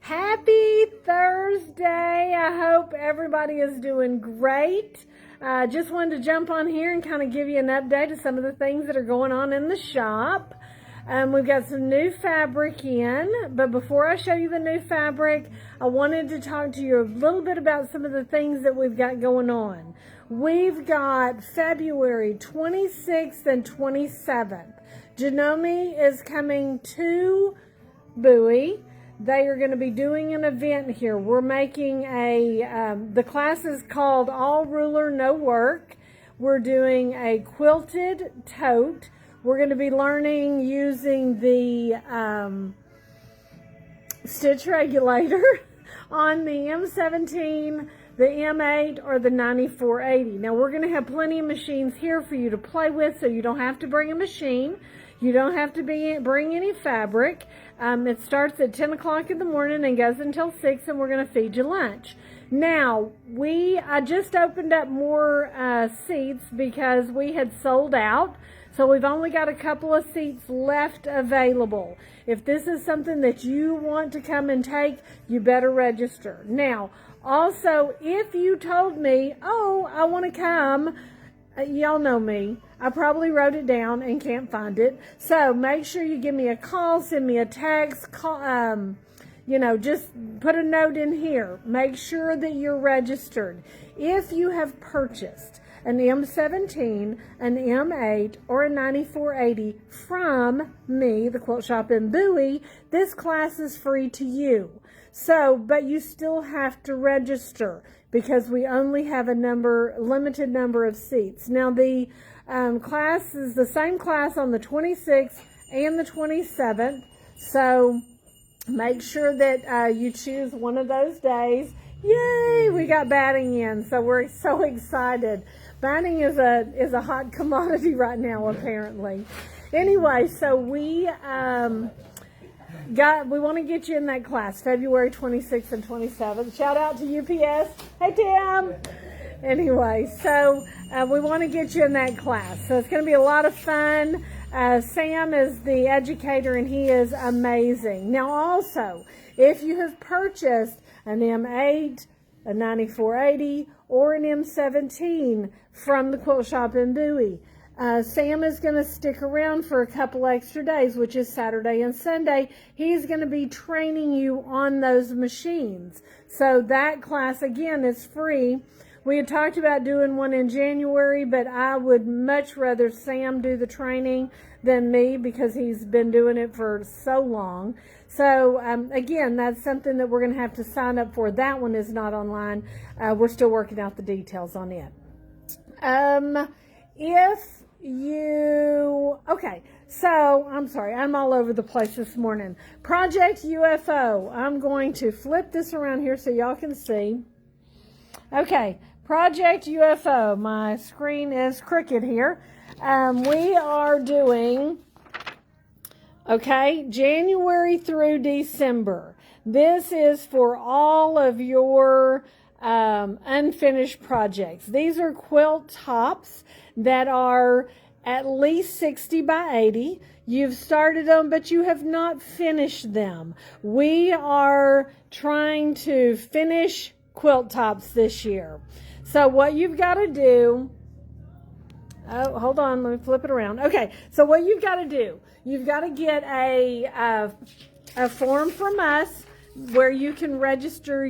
Happy Thursday. I hope everybody is doing great. Just wanted to jump on here and kind of give you an update of some of the things that are going on in the shop. We've got some new fabric in, but before I show you the new fabric, I wanted to talk to you a little bit about some of the things that we've got going on. We've got February 26th and 27th. Janome is coming to Bowie. They are going to be doing an event here. We're making the class is called All Ruler, No Work. We're doing a quilted tote. We're going to be learning using the stitch regulator on the M17, the M8, or the 9480. Now, we're going to have plenty of machines here for you to play with, so you don't have to bring a machine. You don't have to bring any fabric. It starts at 10 o'clock in the morning and goes until 6, and we're going to feed you lunch. Now, I just opened up more seats because we had sold out. So we've only got a couple of seats left available. If this is something that you want to come and take, you better register. Now, also, if you told me, oh, I want to come, y'all know me. I probably wrote it down and can't find it. So make sure you give me a call, send me a text, just put a note in here. Make sure that you're registered. If you have purchased an M17, an M8, or a 9480 from me, the Quilt Shop in Bowie, this class is free to you. So, but you still have to register because we only have a limited number of seats. Now, the class is the same class on the 26th and the 27th. So make sure that you choose one of those days. Yay! We got batting in, so we're so excited. Batting is a hot commodity right now, apparently. Anyway, so we want to get you in that class, February 26th and 27th. Shout out to UPS. Hey, Tim. Anyway, so we want to get you in that class. So it's going to be a lot of fun. Sam is the educator, and he is amazing. Now, also, if you have purchased an M8, a 9480, or an M17 from the Quilt Shop in Bowie, Sam is going to stick around for a couple extra days, which is Saturday and Sunday. He's going to be training you on those machines. So that class, again, is free. We had talked about doing one in January, but I would much rather Sam do the training than me because he's been doing it for so long. So, again, that's something that we're going to have to sign up for. That one is not online. We're still working out the details on it. Okay, so, I'm sorry, I'm all over the place this morning. Project UFO. I'm going to flip this around here so y'all can see. Okay, Project UFO. My screen is crooked here. We are doing, January through December. This is for all of your unfinished projects. These are quilt tops that are at least 60 by 80. You've started them, but you have not finished them. We are trying to finish quilt tops this year. So what you've got to do, hold on, let me flip it around. Okay, so what you've got to do, you've got to get a form from us where you can register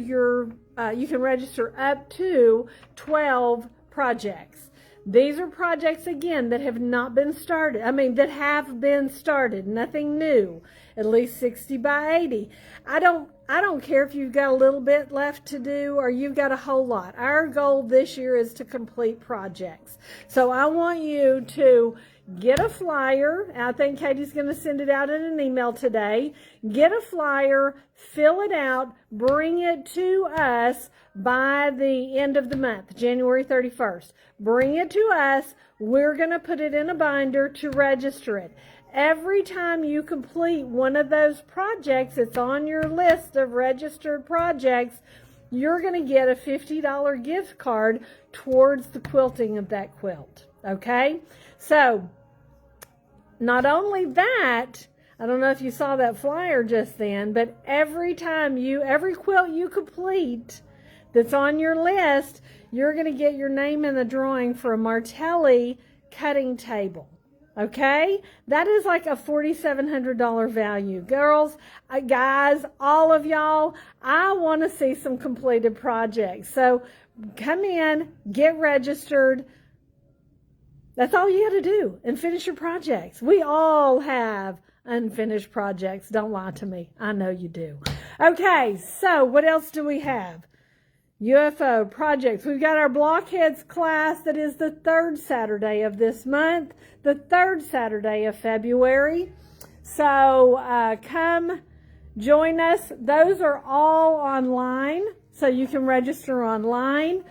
up to 12 projects. These are projects, again, that have not been started. That have been started. Nothing new. At least 60 by 80. I don't care if you've got a little bit left to do or you've got a whole lot. Our goal this year is to complete projects. So I want you to get a flyer. I think Katie's going to send it out in an email today. Get a flyer, fill it out, bring it to us by the end of the month, January 31st. Bring it to us. We're going to put it in a binder to register it. Every time you complete one of those projects, it's on your list of registered projects, you're going to get a $50 gift card towards the quilting of that quilt. Okay? So, not only that, I don't know if you saw that flyer just then, but every quilt you complete that's on your list, you're going to get your name in the drawing for a Martelli cutting table. Okay? That is like a $4,700 value. Girls, guys, all of y'all, I want to see some completed projects. So come in, get registered. That's all you got to do, and finish your projects. We all have unfinished projects. Don't lie to me. I know you do. Okay, so what else do we have? UFO projects. We've got our Blockheads class that is the 3rd Saturday of this month, the 3rd Saturday of February. So come join us. Those are all online, so you can register online.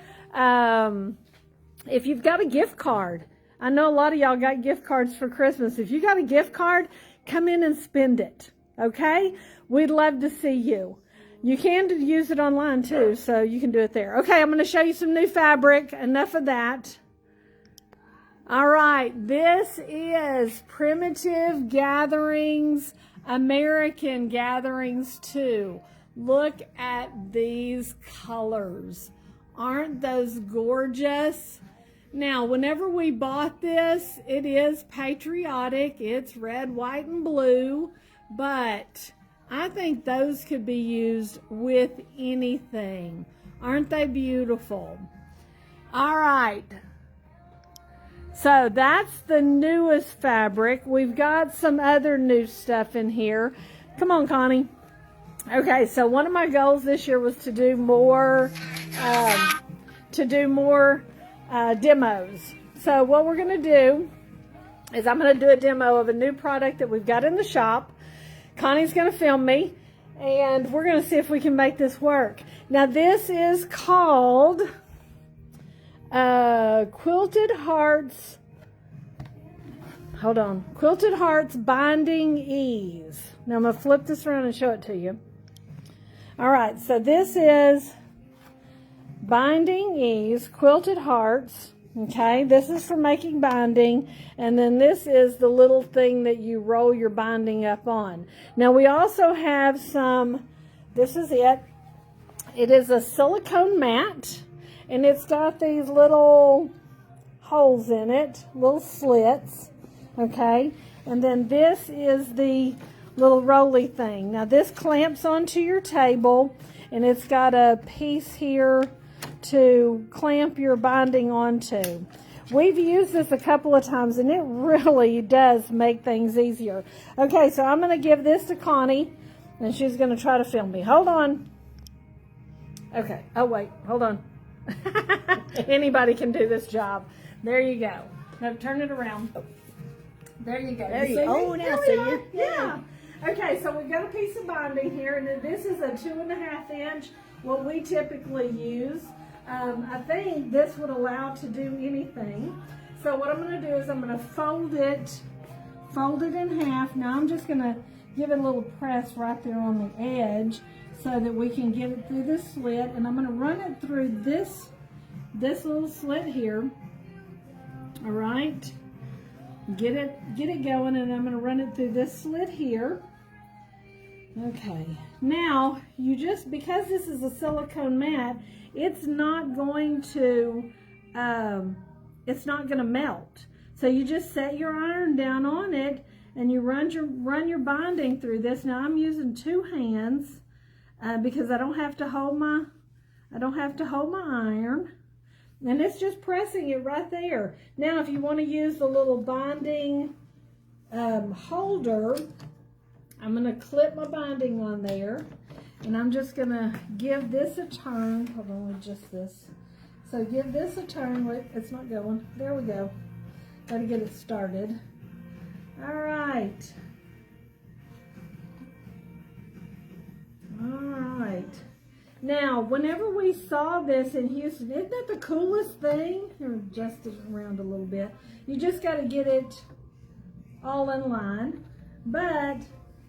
If you've got a gift card, I know a lot of y'all got gift cards for Christmas. If you got a gift card, come in and spend it, okay? We'd love to see you. You can use it online too, so you can do it there. Okay, I'm going to show you some new fabric. Enough of that. All right, this is Primitive Gatherings, American Gatherings 2. Look at these colors. Aren't those gorgeous? Now, whenever we bought this, it is patriotic. It's red, white, and blue, but I think those could be used with anything. Aren't they beautiful? All right. So that's the newest fabric. We've got some other new stuff in here. Come on, Connie. Okay, so one of my goals this year was to do more, demos. So what we're going to do is I'm going to do a demo of a new product that we've got in the shop. Connie's going to film me, and we're going to see if we can make this work. Now, this is called Quilted Hearts. Hold on. Quilted Hearts Binding Ease. Now, I'm going to flip this around and show it to you. All right, so this is Binding Ease, Quilted Hearts. Okay, this is for making binding, and then this is the little thing that you roll your binding up on. Now we also have some, this is it. It is a silicone mat, and it's got these little holes in it, little slits, okay? And then this is the little rolly thing. Now this clamps onto your table, and it's got a piece here to clamp your binding onto. We've used this a couple of times, and it really does make things easier. Okay, so I'm going to give this to Connie, and she's going to try to film me. Hold on. Okay. Oh, wait. Hold on. Anybody can do this job. There you go. Now turn it around. There you go. There you go. Oh, now see you. Yeah. Okay, so we've got a piece of binding here, and this is a 2.5 inch, what we typically use. I think this would allow to do anything. So what I'm going to do is I'm going to fold it in half. Now I'm just going to give it a little press right there on the edge so that we can get it through this slit, and I'm going to run it through this little slit here. All right, get it going, and I'm going to run it through this slit here. Okay, now because this is a silicone mat, it's not going to melt. So you just set your iron down on it, and you run your binding through this. Now I'm using 2 hands because I don't have to hold my iron, and it's just pressing it right there. Now if you want to use the little binding holder, I'm going to clip my binding on there, and I'm just going to give this a turn. Hold on, with just this. So give this a turn. Wait, it's not going. There we go. Got to get it started. All right. All right. Now, whenever we saw this in Houston, isn't that the coolest thing? Here, adjust it around a little bit. You just got to get it all in line. But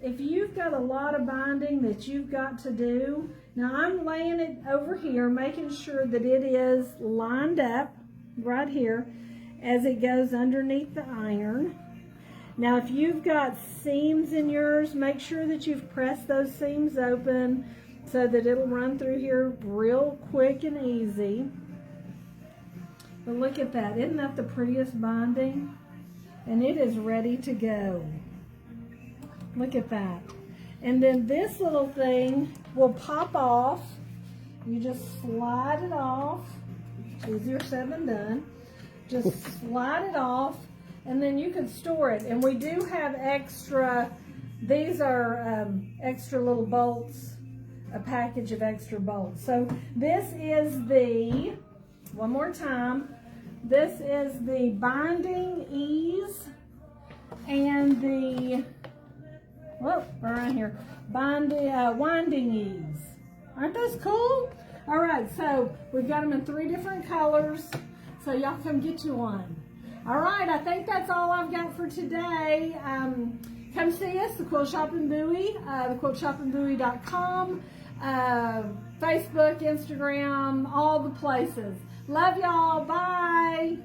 if you've got a lot of binding that you've got to do, now I'm laying it over here, making sure that it is lined up right here as it goes underneath the iron. Now, if you've got seams in yours, make sure that you've pressed those seams open so that it'll run through here real quick and easy. But look at that. Isn't that the prettiest binding? And it is ready to go. Look at that. And then this little thing will pop off. You just slide it off. Easier said than done. Just slide it off, and then you can store it. And we do have extra, these are extra little bolts, a package of extra bolts. So this is the, one more time, this is the binding ease and the, whoop, around here, winding ease. Aren't those cool? All right, so we've got them in 3 different colors, so y'all come get you one. All right, I think that's all I've got for today. Come see us, the Quilt Shoppe in Bowie, thequiltshoppeandbowie.com, Facebook, Instagram, all the places. Love y'all. Bye.